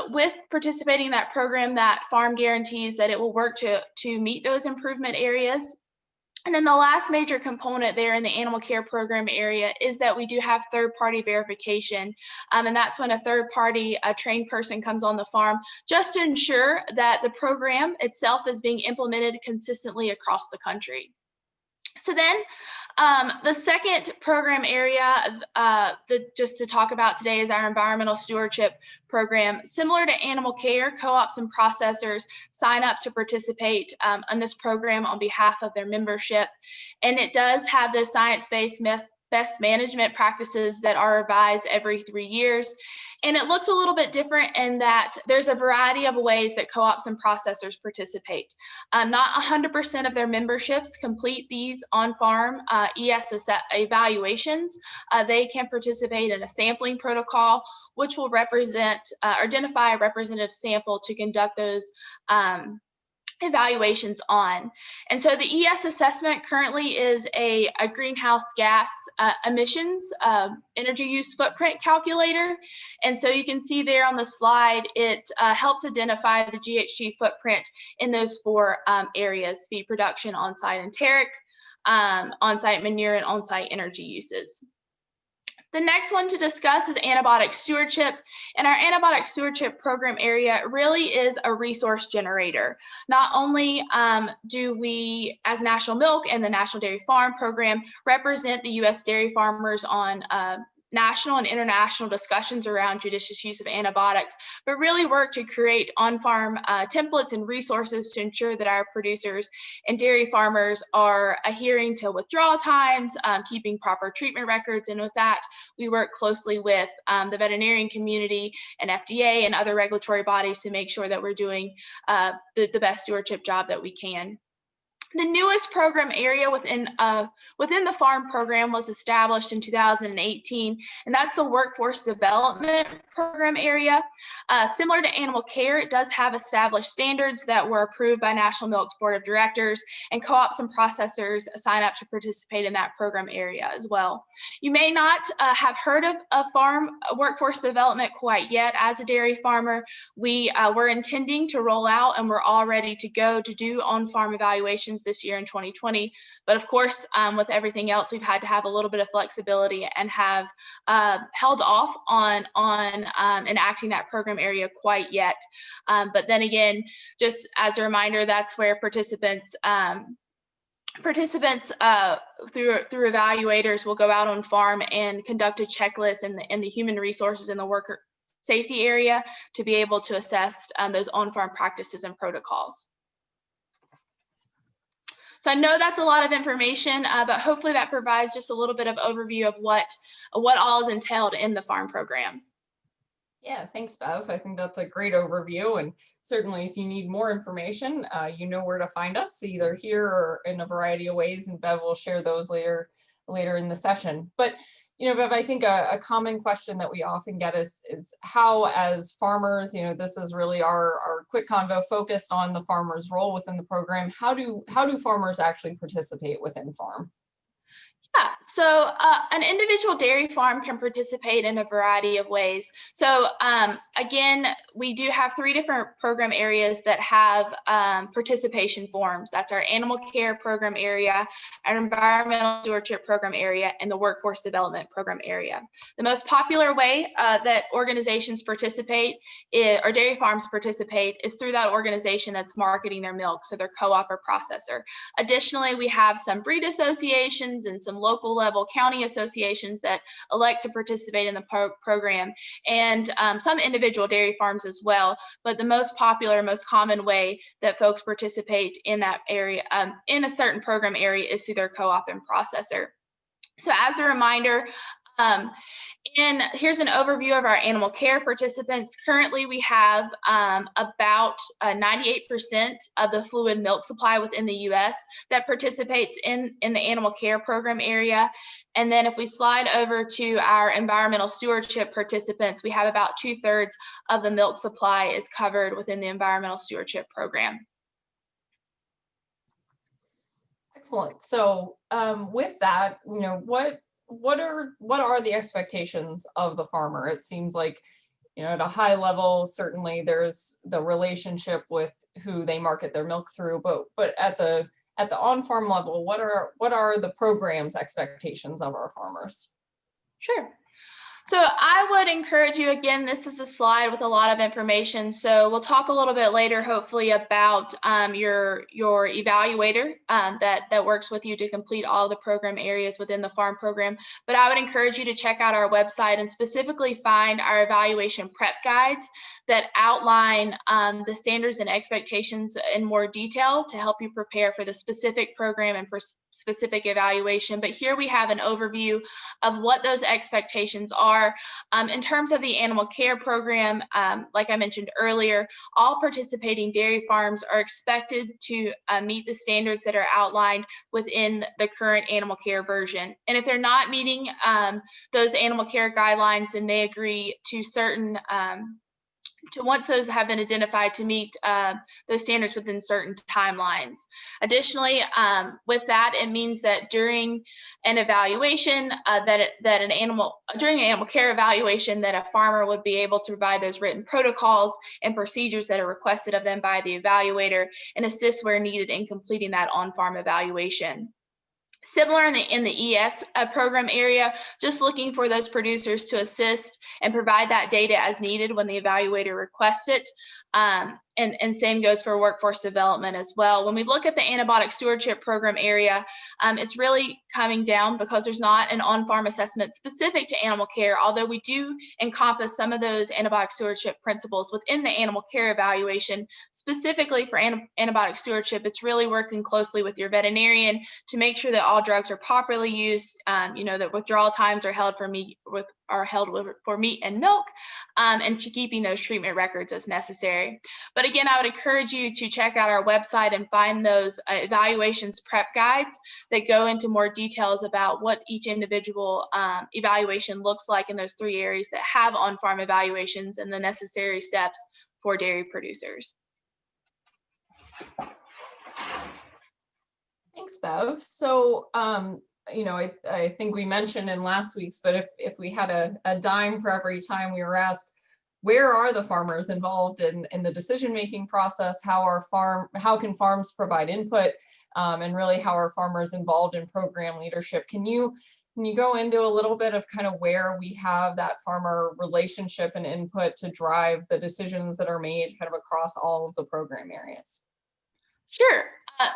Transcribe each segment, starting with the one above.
with participating in that program, that farm guarantees that it will work to meet those improvement areas. And then the last major component there in the animal care program area is that we do have third-party verification. And that's when a third-party trained person comes on the farm just to ensure that the program itself is being implemented consistently across the country. So then the second program area just to talk about today is our environmental stewardship program. Similar to animal care, co-ops and processors sign up to participate in this program on behalf of their membership. And it does have those science-based best management practices that are revised every 3 years. And it looks a little bit different in that there's a variety of ways that co-ops and processors participate. Not 100% of their memberships complete these on-farm ES evaluations. They can participate in a sampling protocol, which will identify a representative sample to conduct those evaluations on. And so the ES assessment currently is a greenhouse gas emissions energy use footprint calculator. And so you can see there on the slide, it helps identify the GHG footprint in those 4 areas: feed production, on-site enteric, on-site manure, and on-site energy uses. The next one to discuss is antibiotic stewardship. And our antibiotic stewardship program area really is a resource generator. Not only do we, as National Milk and the National Dairy Farm Program, represent the U.S. dairy farmers on national and international discussions around judicious use of antibiotics, but really work to create on-farm templates and resources to ensure that our producers and dairy farmers are adhering to withdrawal times, keeping proper treatment records. And with that, we work closely with the veterinarian community and FDA and other regulatory bodies to make sure that we're doing the best stewardship job that we can. The newest program area within the farm program was established in 2018, and that's the workforce development program area. Similar to animal care, it does have established standards that were approved by National Milk's board of directors, and co-ops and processors sign up to participate in that program area as well. You may not have heard of a farm workforce development quite yet. As a dairy farmer, we're intending to roll out, and we're all ready to go to do on-farm evaluations this year in 2020. But of course, with everything else, we've had to have a little bit of flexibility and have held off on enacting that program area quite yet. But then again, just as a reminder, that's where participants through evaluators will go out on farm and conduct a checklist in the human resources in the worker safety area to be able to assess those on-farm practices and protocols. So I know that's a lot of information, but hopefully that provides just a little bit of overview of what all is entailed in the farm program. Yeah, thanks, Bev. I think that's a great overview. And certainly if you need more information, you know where to find us, either here or in a variety of ways. And Bev will share those later in the session. But you know, Bev, I think a common question that we often get is how, as farmers, you know, this is really our quick convo focused on the farmer's role within the program. How do farmers actually participate within farm? Yeah, so an individual dairy farm can participate in a variety of ways. So again, we do have 3 different program areas that have participation forms. That's our animal care program area, our environmental stewardship program area, and the workforce development program area. The most popular way that organizations participate or dairy farms participate is through that organization that's marketing their milk, so their co-op or processor. Additionally, we have some breed associations and some local level county associations that elect to participate in the program, and some individual dairy farms as well. But the most popular, most common way that folks participate in that area, in a certain program area, is through their co-op and processor. So as a reminder, and here's an overview of our animal care participants. Currently, we have about 98% of the fluid milk supply within the U.S. that participates in the animal care program area. And then if we slide over to our environmental stewardship participants, we have about 2/3 of the milk supply is covered within the environmental stewardship program. Excellent. So with that, you know, what are the expectations of the farmer? It seems like at a high level, certainly there's the relationship with who they market their milk through, but at the on-farm level, what are the program's expectations of our farmers? Sure. So I would encourage you, again, this is a slide with a lot of information. So we'll talk a little bit later, hopefully, about your evaluator that works with you to complete all the program areas within the farm program. But I would encourage you to check out our website and specifically find our evaluation prep guides that outline the standards and expectations in more detail to help you prepare for the specific program and for specific evaluation. But here we have an overview of what those expectations are. In terms of the animal care program, like I mentioned earlier, all participating dairy farms are expected to meet the standards that are outlined within the current animal care version. And if they're not meeting those animal care guidelines, then they agree to certain once those have been identified to meet those standards within certain timelines. Additionally, with that, it means that during an evaluation, during an animal care evaluation, that a farmer would be able to provide those written protocols and procedures that are requested of them by the evaluator and assist where needed in completing that on-farm evaluation. Similar in the ES program area, just looking for those producers to assist and provide that data as needed when the evaluator requests it. And same goes for workforce development as well. When we look at the antibiotic stewardship program area, it's really coming down because there's not an on-farm assessment specific to animal care, although we do encompass some of those antibiotic stewardship principles within the animal care evaluation. Specifically for antibiotic stewardship, it's really working closely with your veterinarian to make sure that all drugs are properly used, that withdrawal times are held for meat and milk, and keeping those treatment records as necessary. But again, I would encourage you to check out our website and find those evaluations prep guides that go into more details about what each individual evaluation looks like in those three areas that have on-farm evaluations and the necessary steps for dairy producers. Thanks, Bev. So, I think we mentioned in last week's, but if we had a dime for every time we were asked, where are the farmers involved in the decision-making process? How can farms provide input? And really, how are farmers involved in program leadership? Can you go into a little bit of kind of where we have that farmer relationship and input to drive the decisions that are made kind of across all of the program areas? Sure.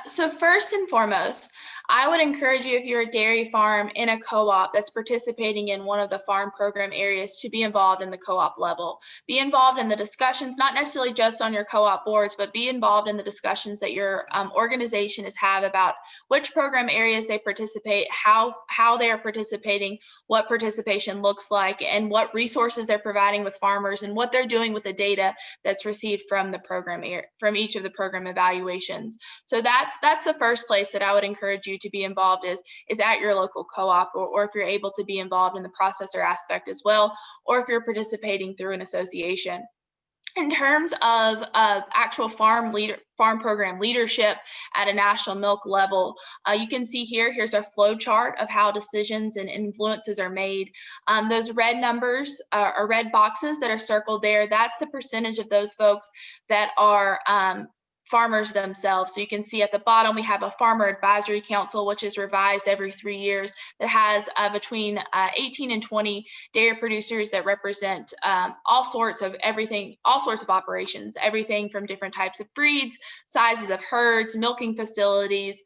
So first and foremost, I would encourage you, if you're a dairy farm in a co-op that's participating in one of the farm program areas, to be involved in the co-op level. Be involved in the discussions, not necessarily just on your co-op boards, but be involved in the discussions that your organization is have about which program areas they participate, how they are participating, what participation looks like, and what resources they're providing with farmers, and what they're doing with the data that's received from the program from each of the program evaluations. So that's the first place that I would encourage you to be involved is at your local co-op, or if you're able to be involved in the processor aspect as well, or if you're participating through an association. In terms of actual farm program leadership at a national milk level, you can see here's a flow chart of how decisions and influences are made. Those red numbers or red boxes that are circled there, that's the percentage of those folks that are farmers themselves. So you can see at the bottom, we have a Farmer Advisory Council, which is revised every 3 years, that has between 18 and 20 dairy producers that represent all sorts of operations, everything from different types of breeds, sizes of herds, milking facilities,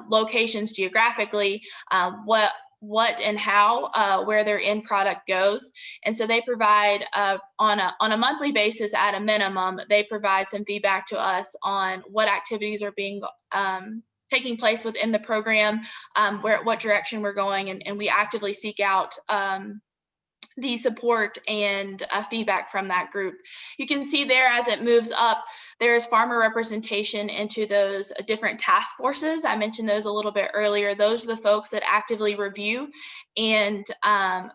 locations geographically, what and how where their end product goes. And so they provide on a monthly basis, at a minimum, they provide some feedback to us on what activities are being taking place within the program, what direction we're going, and we actively seek out the support and feedback from that group. You can see there, as it moves up, there's farmer representation into those different task forces. I mentioned those a little bit earlier. Those are the folks that actively review and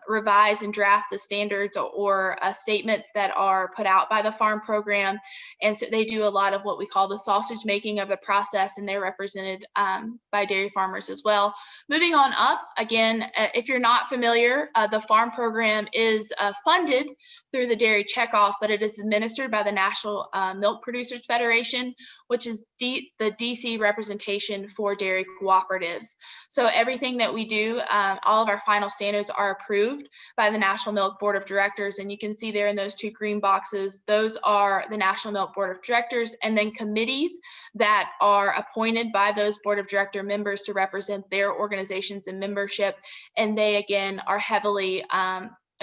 revise and draft the standards or statements that are put out by the farm program. And so they do a lot of what we call the sausage making of the process, and they're represented by dairy farmers as well. Moving on up, again, if you're not familiar, the farm program is funded through the dairy checkoff, but it is administered by the National Milk Producers Federation, which is the DC representation for dairy cooperatives. So everything that we do, all of our final standards are approved by the National Milk Board of Directors. And you can see there in those two green boxes, those are the National Milk Board of Directors, and then committees that are appointed by those Board of Director members to represent their organizations and membership. And they, again, are heavily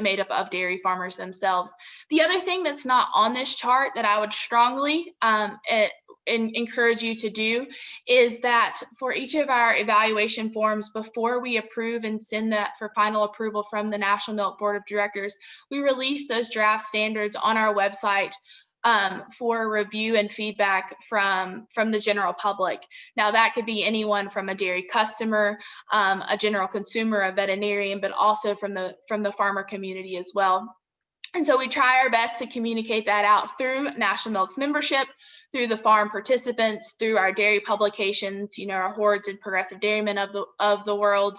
made up of dairy farmers themselves. The other thing that's not on this chart that I would strongly encourage you to do is that for each of our evaluation forms, before we approve and send that for final approval from the National Milk Board of Directors, we release those draft standards on our website for review and feedback from the general public. Now that could be anyone from a dairy customer, a general consumer, a veterinarian, but also from the farmer community as well. And so we try our best to communicate that out through National Milk's membership, through the farm participants, through our dairy publications, our hordes and progressive dairymen of the world.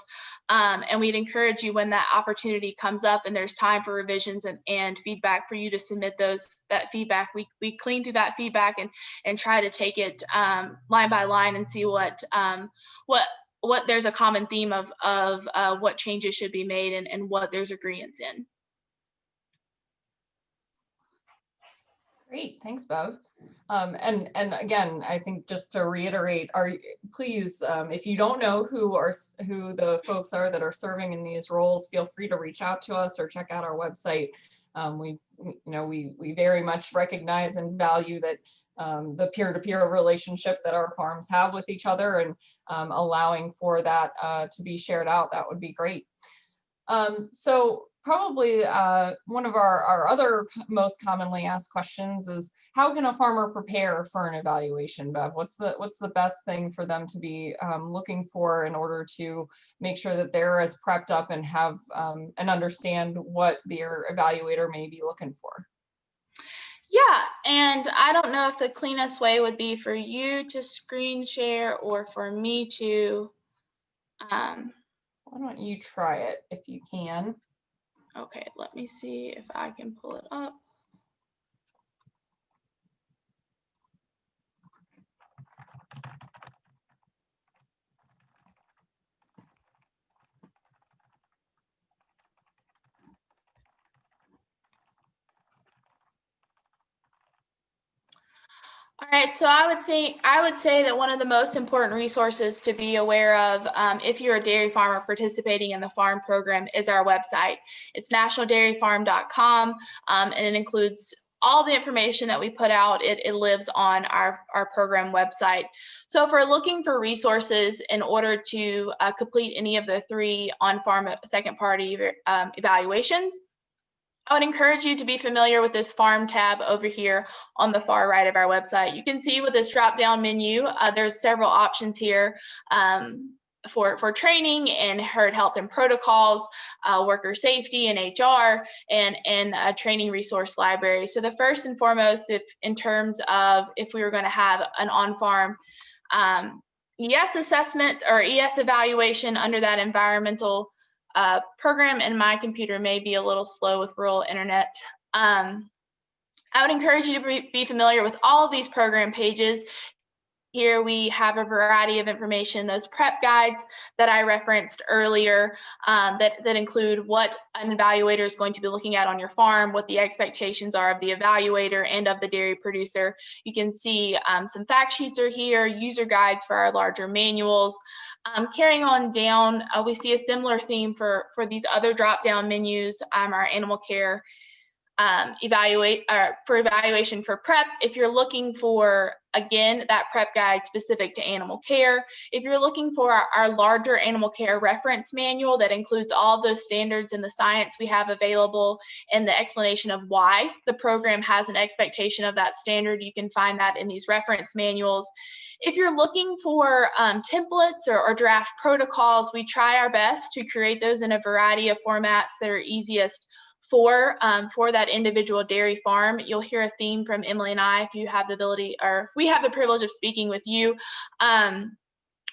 And we'd encourage you, when that opportunity comes up and there's time for revisions and feedback, for you to submit that feedback. We clean through that feedback and try to take it line by line and see what there's a common theme of what changes should be made and what there's agreements in. Great, thanks, Bev. And again, I think just to reiterate, please, if you don't know who the folks are that are serving in these roles, feel free to reach out to us or check out our website. We very much recognize and value that the peer-to-peer relationship that our farms have with each other, and allowing for that to be shared out, that would be great. So probably one of our other most commonly asked questions is, how can a farmer prepare for an evaluation, Bev? What's the best thing for them to be looking for in order to make sure that they're as prepped up and have and understand what their evaluator may be looking for? Yeah, and I don't know if the cleanest way would be for you to screen share or for me to. Why don't you try it if you can? Okay, let me see if I can pull it up. All right, so I would say that one of the most important resources to be aware of if you're a dairy farmer participating in the farm program is our website. It's nationaldairyfarm.com, and it includes all the information that we put out. It lives on our program website. So if we're looking for resources in order to complete any of the 3 on-farm second party evaluations, I would encourage you to be familiar with this farm tab over here on the far right of our website. You can see with this drop-down menu, there's several options here for training and herd health and protocols, worker safety and HR, and a training resource library. So the first and foremost, in terms of if we were going to have an on-farm ES assessment or ES evaluation under that environmental program, and my computer may be a little slow with rural internet. I would encourage you to be familiar with all of these program pages. Here we have a variety of information, those prep guides that I referenced earlier, that include what an evaluator is going to be looking at on your farm, what the expectations are of the evaluator and of the dairy producer. You can see some fact sheets are here, user guides for our larger manuals. Carrying on down, we see a similar theme for these other drop-down menus, our animal care for evaluation for prep. If you're looking for, again, that prep guide specific to animal care, if you're looking for our larger animal care reference manual that includes all of those standards and the science we have available and the explanation of why the program has an expectation of that standard, you can find that in these reference manuals. If you're looking for templates or draft protocols, we try our best to create those in a variety of formats that are easiest for that individual dairy farm. You'll hear a theme from Emily and I if you have the ability, or we have the privilege of speaking with you.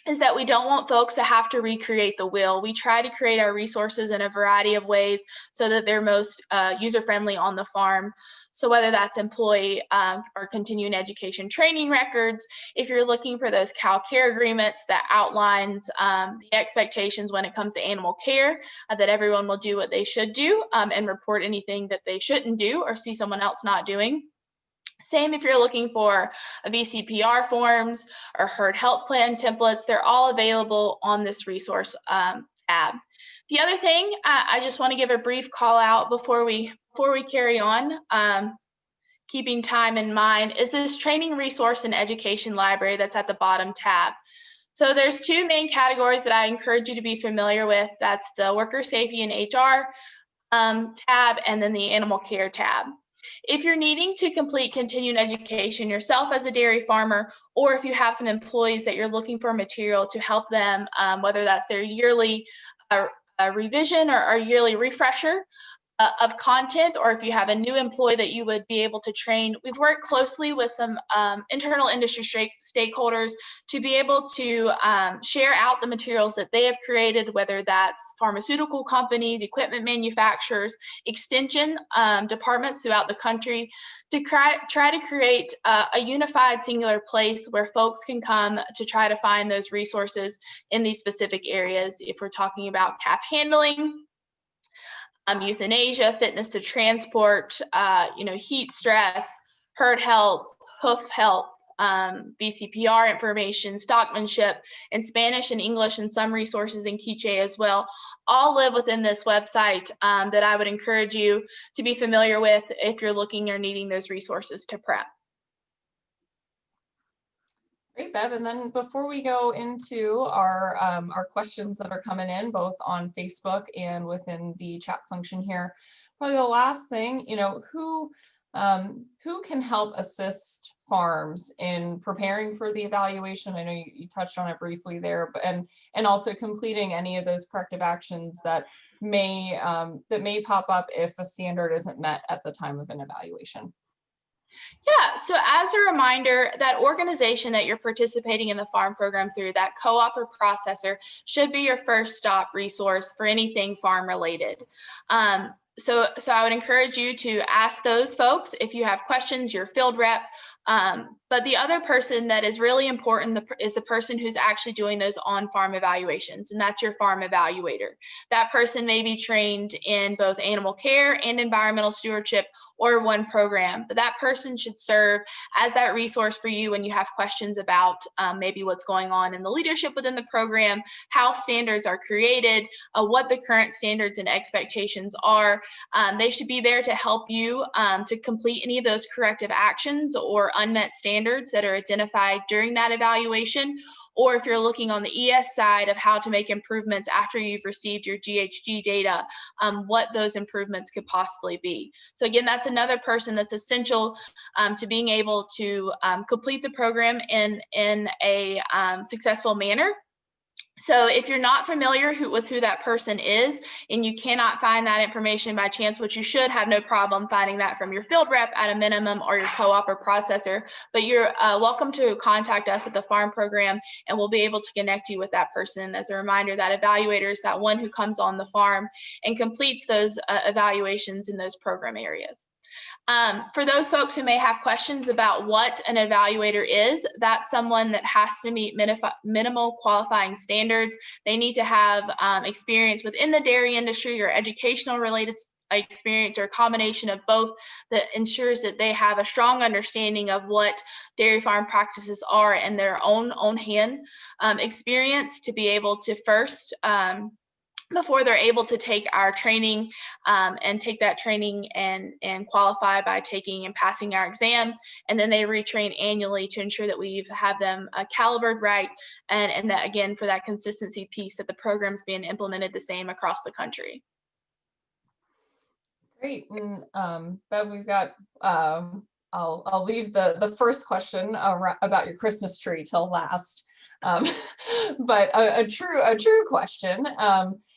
is that we don't want folks to have to recreate the wheel. We try to create our resources in a variety of ways so that they're most user-friendly on the farm. So whether that's employee or continuing education training records, if you're looking for those cow care agreements that outlines the expectations when it comes to animal care, that everyone will do what they should do and report anything that they shouldn't do or see someone else not doing. Same if you're looking for VCPR forms or herd health plan templates, they're all available on this resource tab. The other thing, I just want to give a brief call out before we carry on, keeping time in mind, is this training resource and education library that's at the bottom tab. So there's two main categories that I encourage you to be familiar with. That's the worker safety and HR tab, and then the animal care tab. If you're needing to complete continuing education yourself as a dairy farmer, or if you have some employees that you're looking for material to help them, whether that's their yearly revision or yearly refresher of content, or if you have a new employee that you would be able to train, we've worked closely with some internal industry stakeholders to be able to share out the materials that they have created, whether that's pharmaceutical companies, equipment manufacturers, extension departments throughout the country, to try to create a unified singular place where folks can come to try to find those resources in these specific areas. If we're talking about calf handling, euthanasia, fitness to transport, heat stress, herd health, hoof health, VCPR information, stockmanship, and Spanish and English, and some resources in Quiche as well, all live within this website that I would encourage you to be familiar with if you're looking or needing those resources to prep. Great, Bev. And then before we go into our questions that are coming in, both on Facebook and within the chat function here, probably the last thing, who can help assist farms in preparing for the evaluation? I know you touched on it briefly there, but and also completing any of those corrective actions that may pop up if a standard isn't met at the time of an evaluation. Yeah, so as a reminder, that organization that you're participating in the farm program through, that co-op or processor, should be your first stop resource for anything farm related. So I would encourage you to ask those folks if you have questions, your field rep. But the other person that is really important is the person who's actually doing those on-farm evaluations, and that's your farm evaluator. That person may be trained in both animal care and environmental stewardship or one program, but that person should serve as that resource for you when you have questions about maybe what's going on in the leadership within the program, how standards are created, what the current standards and expectations are. They should be there to help you to complete any of those corrective actions or unmet standards that are identified during that evaluation, or if you're looking on the ES side of how to make improvements after you've received your GHG data, what those improvements could possibly be. So again, that's another person that's essential to being able to complete the program in a successful manner. So if you're not familiar with who that person is and you cannot find that information by chance, which you should have no problem finding that from your field rep at a minimum, or your co-op or processor, but you're welcome to contact us at the farm program and we'll be able to connect you with that person. As a reminder, that evaluator is that one who comes on the farm and completes those evaluations in those program areas. For those folks who may have questions about what an evaluator is, that's someone that has to meet minimal qualifying standards. They need to have experience within the dairy industry or educational related experience, or a combination of both, that ensures that they have a strong understanding of what dairy farm practices are and their own hand experience to be able to first before they're able to take our training and take that training and qualify by taking and passing our exam. And then they retrain annually to ensure that we have them calibered right. And that, again, for that consistency piece, that the program's being implemented the same across the country. Great. And Bev, we've got, I'll leave the first question about your Christmas tree till last. But a true question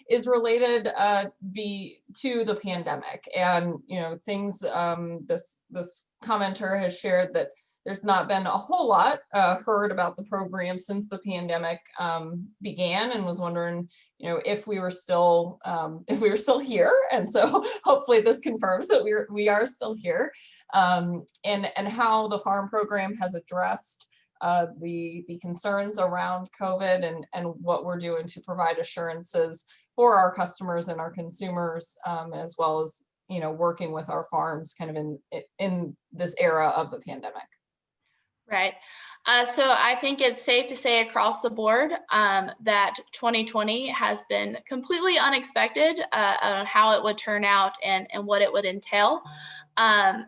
is related to the pandemic, and things. This commenter has shared that there's not been a whole lot heard about the program since the pandemic began, and was wondering, if we were still here. And so hopefully this confirms that we are still here, and how the farm program has addressed the concerns around COVID, and what we're doing to provide assurances for our customers and our consumers, as well as working with our farms kind of in this era of the pandemic. Right. So I think it's safe to say across the board that 2020 has been completely unexpected on how it would turn out and what it would entail.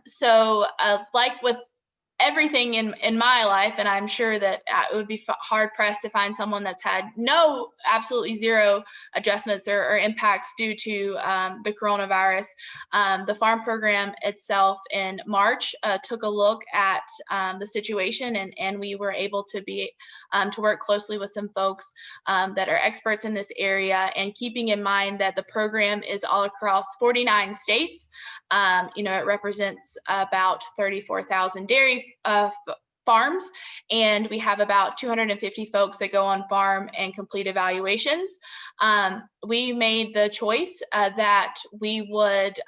So like with everything in my life, and I'm sure that it would be hard pressed to find someone that's had absolutely zero adjustments or impacts due to the coronavirus. The farm program itself in March took a look at the situation, and we were able to work closely with some folks that are experts in this area, and keeping in mind that the program is all across 49 states. It represents about 34,000 dairy farms, and we have about 250 folks that go on farm and complete evaluations. We made the choice that we would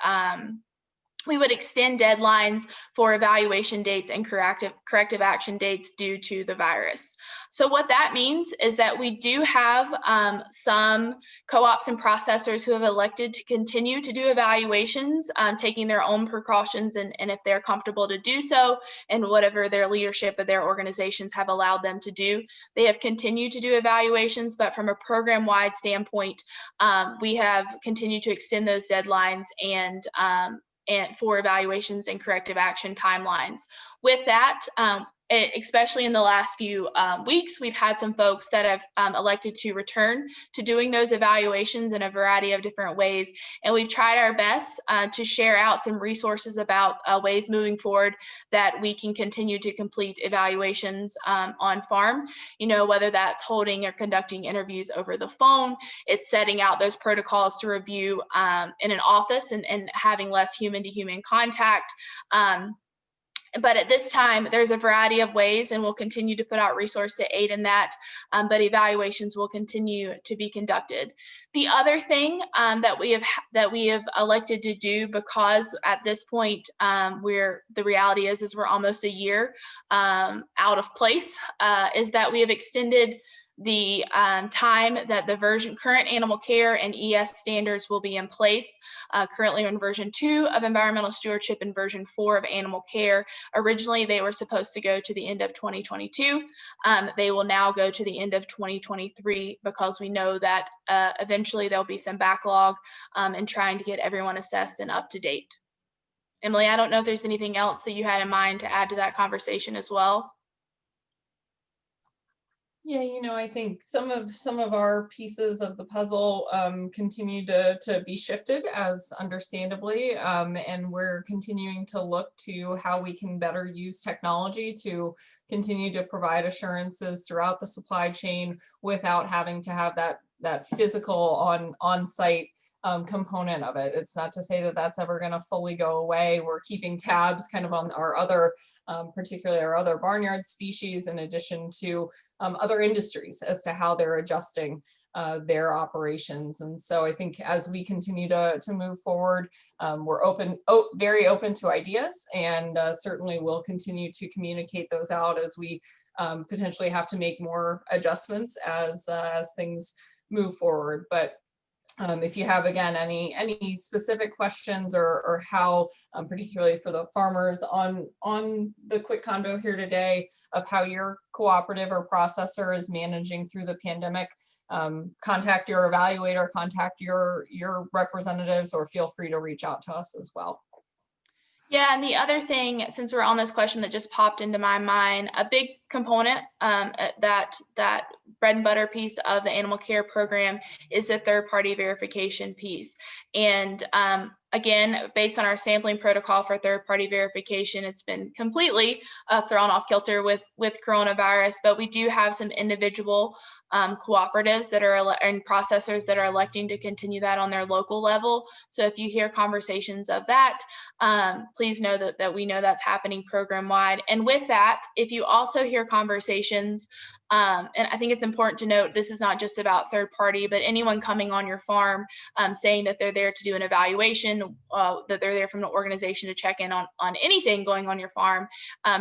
extend deadlines for evaluation dates and corrective action dates due to the virus. So what that means is that we do have some co-ops and processors who have elected to continue to do evaluations, taking their own precautions, and if they're comfortable to do so, and whatever their leadership of their organizations have allowed them to do. They have continued to do evaluations, but from a program-wide standpoint, we have continued to extend those deadlines and for evaluations and corrective action timelines. With that, especially in the last few weeks, we've had some folks that have elected to return to doing those evaluations in a variety of different ways. And we've tried our best to share out some resources about ways moving forward that we can continue to complete evaluations on farm, whether that's holding or conducting interviews over the phone, it's setting out those protocols to review in an office and having less human-to-human contact. But at this time, there's a variety of ways, and we'll continue to put out resource to aid in that, but evaluations will continue to be conducted. The other thing that we have elected to do, because at this point, the reality is we're almost a year out of place, is that we have extended the time that the current animal care and ES standards will be in place. Currently in version 2 of environmental stewardship and version 4 of animal care. Originally, they were supposed to go to the end of 2022. They will now go to the end of 2023, because we know that eventually there'll be some backlog in trying to get everyone assessed and up to date. Emily, I don't know if there's anything else that you had in mind to add to that conversation as well. Yeah, I think some of our pieces of the puzzle continue to be shifted, as understandably, and we're continuing to look to how we can better use technology to continue to provide assurances throughout the supply chain without having to have that physical on-site component of it. It's not to say that that's ever going to fully go away. We're keeping tabs kind of on our other, particularly our other barnyard species, in addition to other industries, as to how they're adjusting their operations. And so I think as we continue to move forward, we're very open to ideas, and certainly will continue to communicate those out as we potentially have to make more adjustments as things move forward. But if you have, again, any specific questions or how, particularly for the farmers on the quick convo here today, of how your cooperative or processor is managing through the pandemic, contact your evaluator, contact your representatives, or feel free to reach out to us as well. Yeah, and the other thing, since we're on this question that just popped into my mind, a big component, that bread and butter piece of the animal care program is the third-party verification piece. And again, based on our sampling protocol for third-party verification, it's been completely thrown off kilter with coronavirus, but we do have some individual cooperatives that are and processors that are electing to continue that on their local level. So if you hear conversations of that, please know that we know that's happening program-wide. And with that, if you also hear conversations, and I think it's important to note, this is not just about third party, but anyone coming on your farm saying that they're there to do an evaluation, that they're there from an organization to check in on anything going on your farm,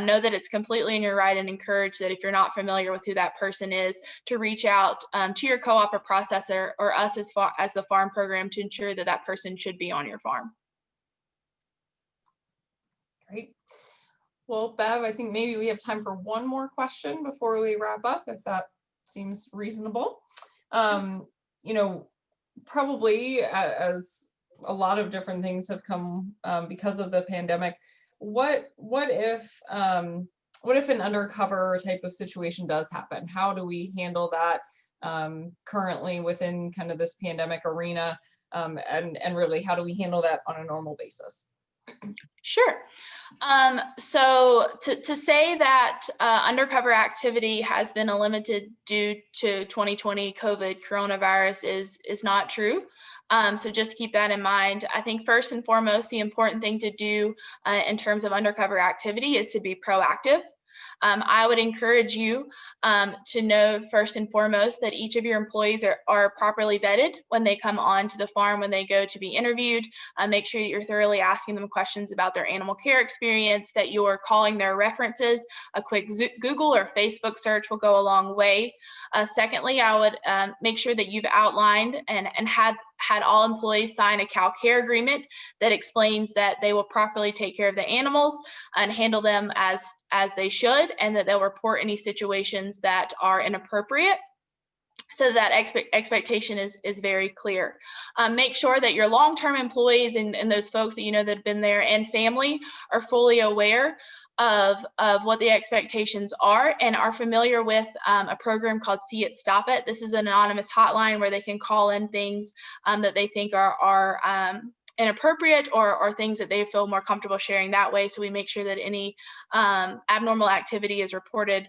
know that it's completely in your right, and encourage that if you're not familiar with who that person is, to reach out to your co-op or processor or us as the farm program to ensure that that person should be on your farm. Great. Well, Bev, I think maybe we have time for one more question before we wrap up, if that seems reasonable. You know, probably as a lot of different things have come because of the pandemic, what if an undercover type of situation does happen? How do we handle that currently within kind of this pandemic arena? And really, how do we handle that on a normal basis? Sure. So to say that undercover activity has been limited due to 2020 COVID coronavirus is not true. So just keep that in mind. I think first and foremost, the important thing to do in terms of undercover activity is to be proactive. I would encourage you to know first and foremost that each of your employees are properly vetted when they come on to the farm, when they go to be interviewed. Make sure that you're thoroughly asking them questions about their animal care experience, that you're calling their references. A quick Google or Facebook search will go a long way. Secondly, I would make sure that you've outlined and had all employees sign a cow care agreement that explains that they will properly take care of the animals and handle them as they should, and that they'll report any situations that are inappropriate. So that expectation is very clear. Make sure that your long-term employees and those folks that you know that have been there and family are fully aware of what the expectations are and are familiar with a program called See It, Stop It. This is an anonymous hotline where they can call in things that they think are inappropriate or things that they feel more comfortable sharing that way. So we make sure that any abnormal activity is reported.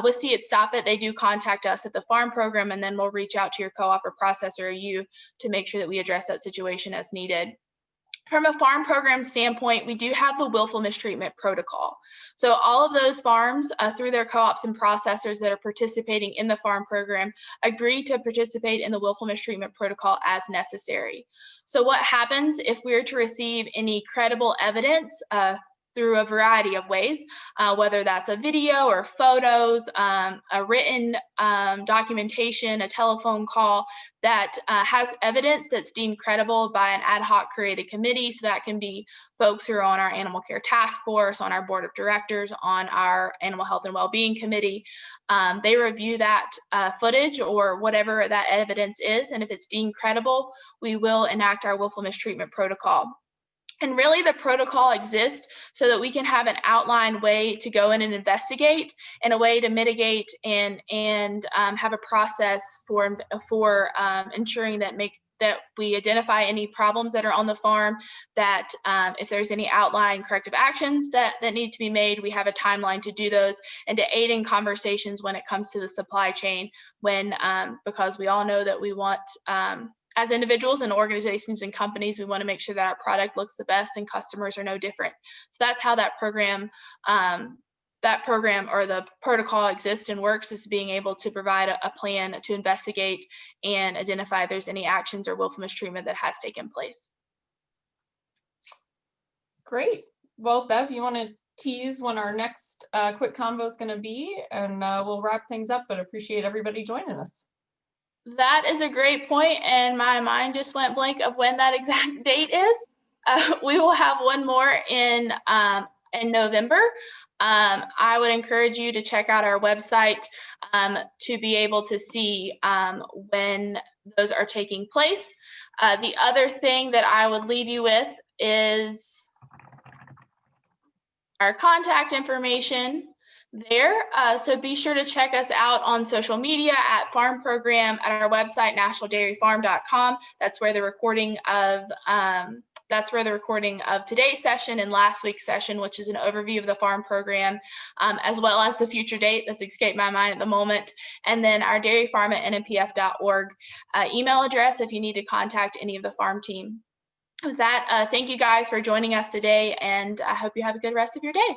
With See It, Stop It, they do contact us at the farm program, and then we'll reach out to your co-op or processor or you to make sure that we address that situation as needed. From a farm program standpoint, we do have the willful mistreatment protocol. So all of those farms through their co-ops and processors that are participating in the farm program agree to participate in the willful mistreatment protocol as necessary. So what happens if we were to receive any credible evidence through a variety of ways, whether that's a video or photos, a written documentation, a telephone call that has evidence that's deemed credible by an ad hoc created committee. So that can be folks who are on our animal care task force, on our board of directors, on our animal health and well-being committee. They review that footage or whatever that evidence is, and if it's deemed credible, we will enact our willful mistreatment protocol. And really the protocol exists so that we can have an outlined way to go in and investigate, and a way to mitigate and have a process for ensuring that we identify any problems that are on the farm, that if there's any outlined corrective actions that need to be made, we have a timeline to do those, and to aid in conversations when it comes to the supply chain, because we all know that we want, as individuals and organizations and companies, we want to make sure that our product looks the best and customers are no different. So that's how that program or the protocol exists and works, is being able to provide a plan to investigate and identify if there's any actions or willful mistreatment that has taken place. Great. Well, Bev, you want to tease when our next quick convo is going to be, and we'll wrap things up, but appreciate everybody joining us. That is a great point, and my mind just went blank of when that exact date is. We will have one more in November. I would encourage you to check out our website to be able to see when those are taking place. The other thing that I would leave you with is our contact information. there. So be sure to check us out on social media at Farm Program, at our website, nationaldairyfarm.com. That's where the recording of today's session and last week's session, which is an overview of the farm program, as well as the future date that's escaped my mind at the moment. And then our dairy farm at nnpf.org email address if you need to contact any of the farm team. With that, thank you guys for joining us today, and I hope you have a good rest of your day.